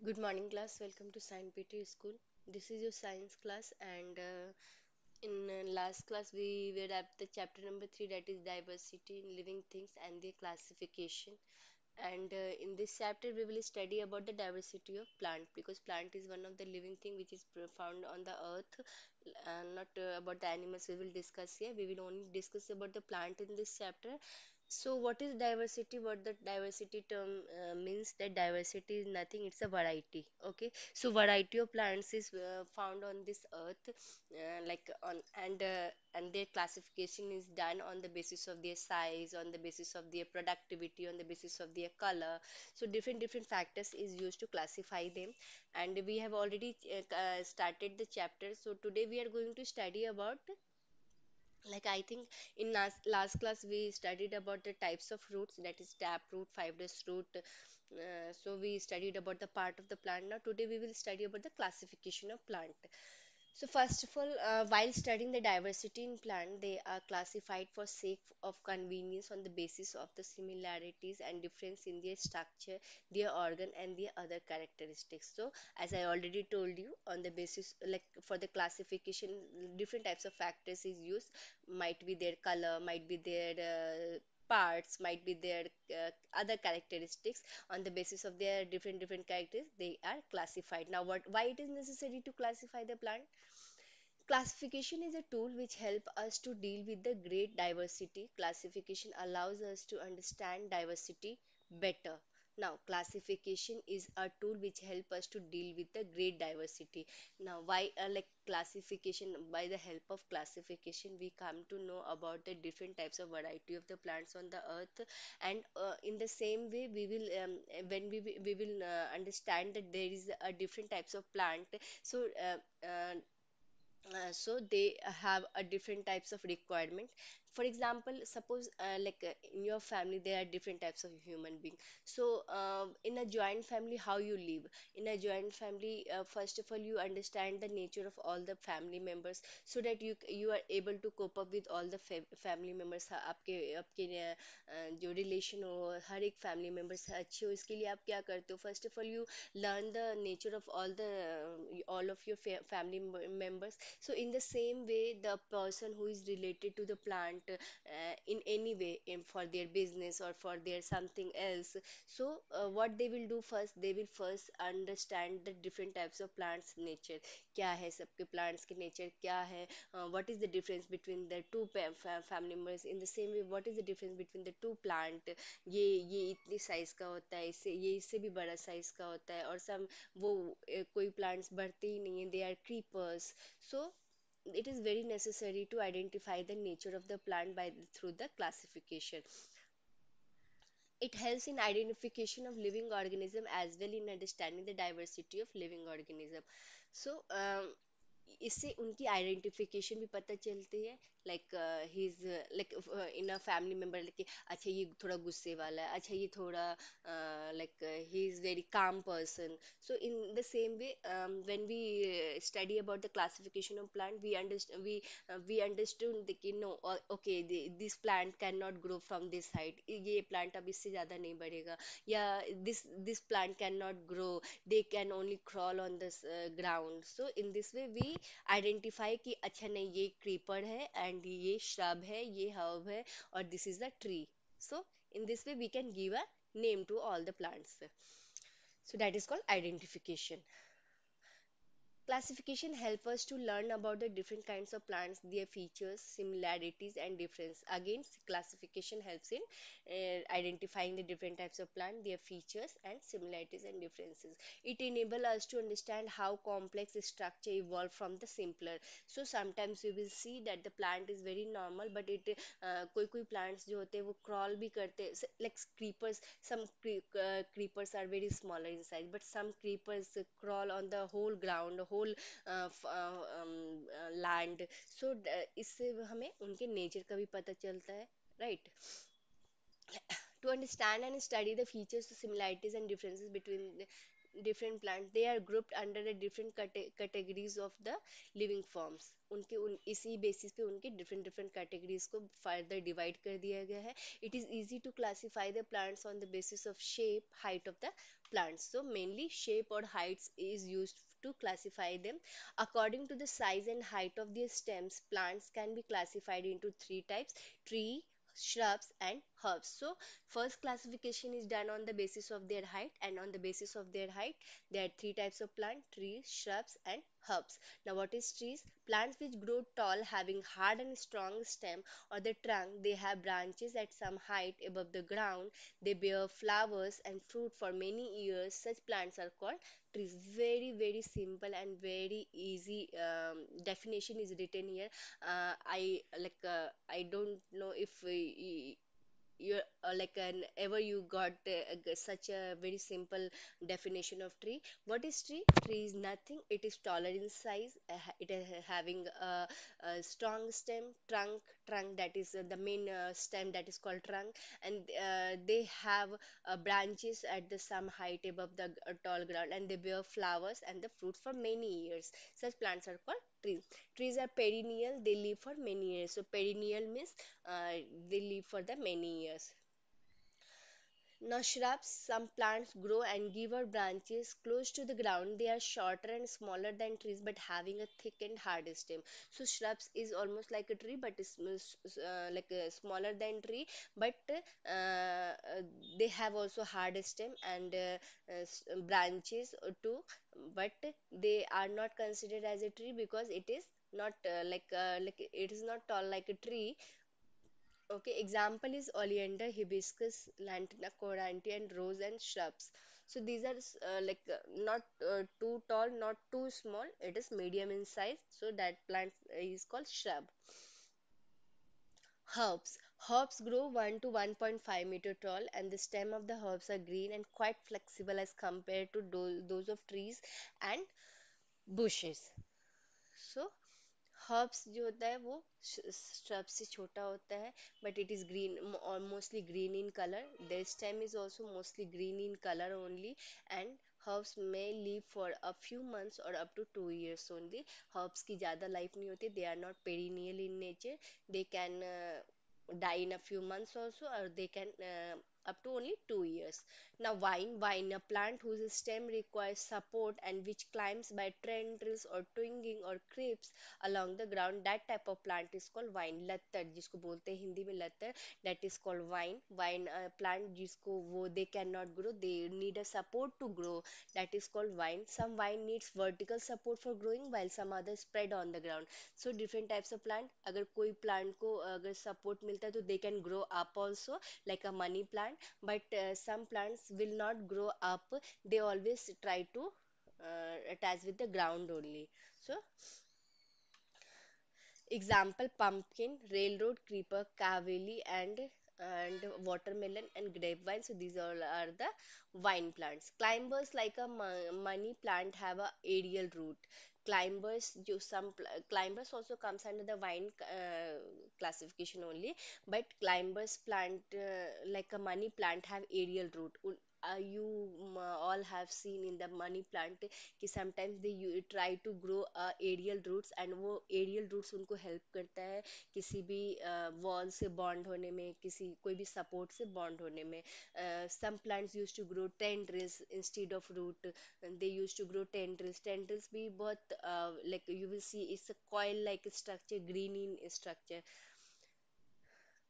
Good morning, class. Welcome to Science PT School. This is your science class, and in last class we were at the chapter number three, that is diversity in living things and their classification. And in this chapter, we will study about the diversity of plant because plant is one of the living thing which is found on the earth. Not about the animals we will discuss here. We will only discuss about the plant in this chapter. So, what is diversity? What the diversity term means that diversity is nothing, it's a variety. Okay, so variety of plants is found on this earth, like on and their classification is done on the basis of their size, on the basis of their productivity, on the basis of their color. So, different factors is used to classify them, and we have already started the chapter. So, today we are going to study about like I think in last class we studied about the types of roots, that is tap root, fibrous root. So we studied about the part of the plant. Now today we will study about the classification of plant. So first of all, while studying the diversity in plant, they are classified for sake of convenience on the basis of the similarities and difference in their structure, their organ, and their other characteristics. So as I already told you, on the basis like for the classification, different types of factors is used. Might be their color, might be their parts, might be their other characteristics. On the basis of their different characters, they are classified. Now, what why it is necessary to classify the plant? Classification is a tool which help us to deal with the great diversity. Classification allows us to understand diversity better. Now, classification is a tool which help us to deal with the great diversity. Now, why like classification? By the help of classification, we come to know about the different types of variety of the plants on the earth, and in the same way, we will when we will understand that there is a different types of plant. So. So they have a different types of requirement. For example, suppose in your family there are different types of human being. So in a joint family, how you live? In a joint family, first of all you understand the nature of all the family members so that you are able to cope up with all the family members. आपके आपके जो relation हो हर एक family member से अच्छे हो, इसके लिए आप क्या करते हो? First of all you learn the nature of all of your family members. So in the same way, the person who is related to the plant in any way, for their business or for their something else, so what they will do first, they will first understand the different types of plants nature. क्या है सबके plants के nature क्या है? What is the difference between the two family members? In the same way, what is the difference between the two plant? ये इतनी size का होता है, इससे ये इससे भी बड़ा साइज का होता है, और सम वो कोई प्लांट्स बढ़ते ही नहीं है, they are creepers. So it is very necessary to identify the nature of the plant by through the classification. It helps in identification of living organism as well in understanding the diversity of living organism. So इससे उनकी identification भी पता चलती है. Like he is like in a family member, like अच्छा ये थोड़ा गुस्से वाला है, अच्छा ये थोड़ा like he is very calm person. So in the same way when we study about the classification of plant, we understood कि no okay this plant can not grow from this height, ये प्लांट अब इससे ज़्यादा नहीं बढ़ेगा, या this plant can not grow, they can only crawl on this ground. So in this way we identify कि अच्छा नहीं ये creeper है and ये shrub है, ये herb है, और this is the tree. So in this way we can give a name to all the plants. So that is called identification. Classification help us to learn about the different kinds of plants, their features, similarities, and difference. Again, classification helps in identifying the different types of plant, their features, and similarities and differences. It enables us to understand how complex the structure evolved from the simpler. So sometimes we will see that the plant is very normal, but it कोई कोई plants जो होते हैं वो crawl भी करते हैं, like creepers. Some creepers are very smaller in size, but some creepers crawl on the whole ground, whole land. So इससे हमें उनके नेचर का भी पता चलता है, right? To understand and study the features, similarities, and differences between different plants, they are grouped under the different categories of the living forms. उनके उन इसी बेसिस पे उनके different different categories को further divide कर दिया गया है. It is easy to classify the plants on the basis of shape, height of the plants. So mainly shape or heights is used to classify them. According to the size and height of their stems, plants can be classified into three types: tree, shrubs, and herbs. So first classification is done on the basis of their height, and on the basis of their height, there are three types of plant: trees, shrubs, and herbs. Now, what is trees? Plants which grow tall, having hard and strong stem or the trunk. They have branches at some height above the ground. They bear flowers and fruit for many years. Such plants are called trees. Very, very simple and very easy definition is written here. I don't know if you like an ever you got such a very simple definition of tree. What is tree? Tree is nothing, it is taller in size, it is having a strong stem, trunk, that is the main stem, that is called trunk, and they have branches at the some height above the tall ground, and they bear flowers and the fruit for many years. Such plants are called trees. Trees are perennial, they live for many years. So perennial means they live for the many years. Now, shrubs, some plants grow and give out branches close to the ground. They are shorter and smaller than trees but having a thick and hard stem. So, shrubs is almost like a tree but is like smaller than tree, but they have also hard stem and branches too, but they are not considered as a tree because it is not like it is not tall like a tree. Okay, example is oleander, hibiscus, lantana, coranthe, and rose and shrubs. So these are not too tall, not too small. It is medium in size. So that plant is called shrub. Herbs. Herbs grow 1 to 1.5 meter tall, and the stem of the herbs are green and quite flexible as compared to those of trees and bushes. So herbs जो होता है वो shrub से छोटा होता है, but it is green or mostly green in color. Their stem is also mostly green in color only, and herbs may live for a few months or up to 2 years only. Herbs की ज़्यादा life नहीं होती. They are not perennial in nature. They can die in a few months also, or they can up to only 2 years. Now, vine, a plant whose stem requires support and which climbs by tendrils or twigging or creeps along the ground. That type of plant is called vine. लत्तर जिसको बोलते हैं हिंदी में लत्तर, that is called vine. Vine plant जिसको वो they cannot grow, they need a support to grow. That is called vine. Some vine needs vertical support for growing while some others spread on the ground. So different types of plant. अगर कोई plant को अगर support मिलता है तो they can grow up also like a money plant. But some plants will not grow up. They always try to attach with the ground only. So example pumpkin, railroad creeper, cavalry, and watermelon and grapevine. So these all are the vine plants. Climbers like a money plant have a aerial root. Climbers also comes under the vine classification only, but climbers plant like a money plant have aerial root. You all have seen in the money plant कि sometimes they try to grow aerial roots, and वो aerial roots उनको help करता है किसी भी wall से bond होने में, किसी कोई भी support से bond होने में. Some plants used to grow tendrils instead of root, and they used to grow tendrils भी बहुत like you will see it's a coil like structure, green in structure.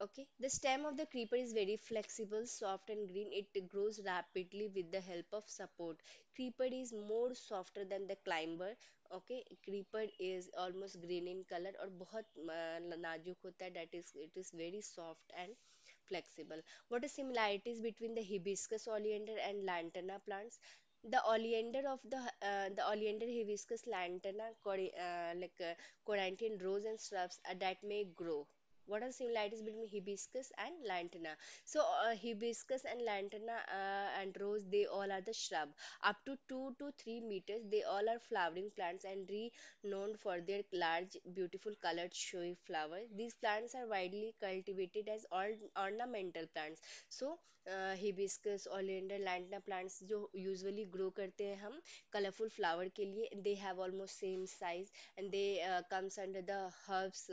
Okay, the stem of the creeper is very flexible, soft and green. It grows rapidly with the help of support. Creeper is more softer than the climber. Okay, creeper is almost green in color और बहुत नाजुक होता है. That is, it is very soft and flexible. What are similarities between the hibiscus, oleander, and lantana plants? The oleander, hibiscus, lantana, corinthian rose and shrubs that may grow. What are the similarities between hibiscus and lantana? So, hibiscus and lantana and rose, they all are the shrub. Up to 2 to 3 meters, they all are flowering plants and renowned for their large, beautiful colored, showy flowers. These plants are widely cultivated as ornamental plants. So, hibiscus, oleander, lantana plants जो usually grow करते हैं हम colorful flower के लिए, they have almost same size and they comes under the herbs.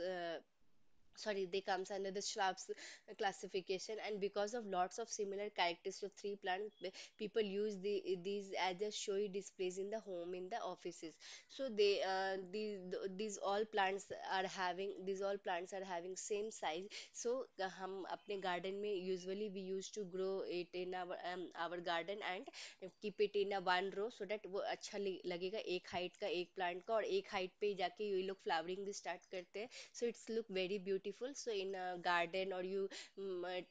They comes under the shrubs classification, and because of lots of similar characteristics of three plants, people use these as a showy displays in the home, in the offices. So these all plants are having same size. So हम अपने garden में usually we used to grow it in our garden and keep it in a one row so that वो अच्छा लगेगा, एक height का एक plant का, और एक height पे जाके ये लोग flowering भी start करते हैं. So it's look very beautiful. So in a garden or you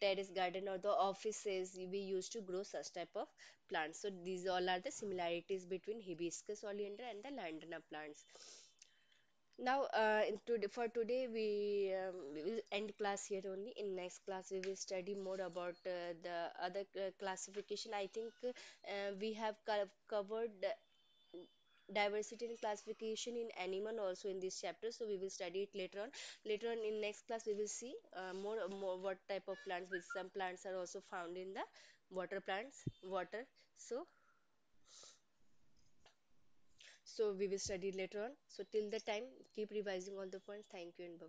terrace garden or the offices, we used to grow such type of plants. So these all are the similarities between hibiscus oleander and the lantana plants. Now, for today, we will end class here only. In next class, we will study more about the other classification. I think we have covered diversity and classification in animal also in this chapter, so we will study it later on. Later on in next class we will see more what type of plants, which some plants are also found in the water plants, water. So so we will study later on. So till the time, keep revising all the points. Thank you and bye.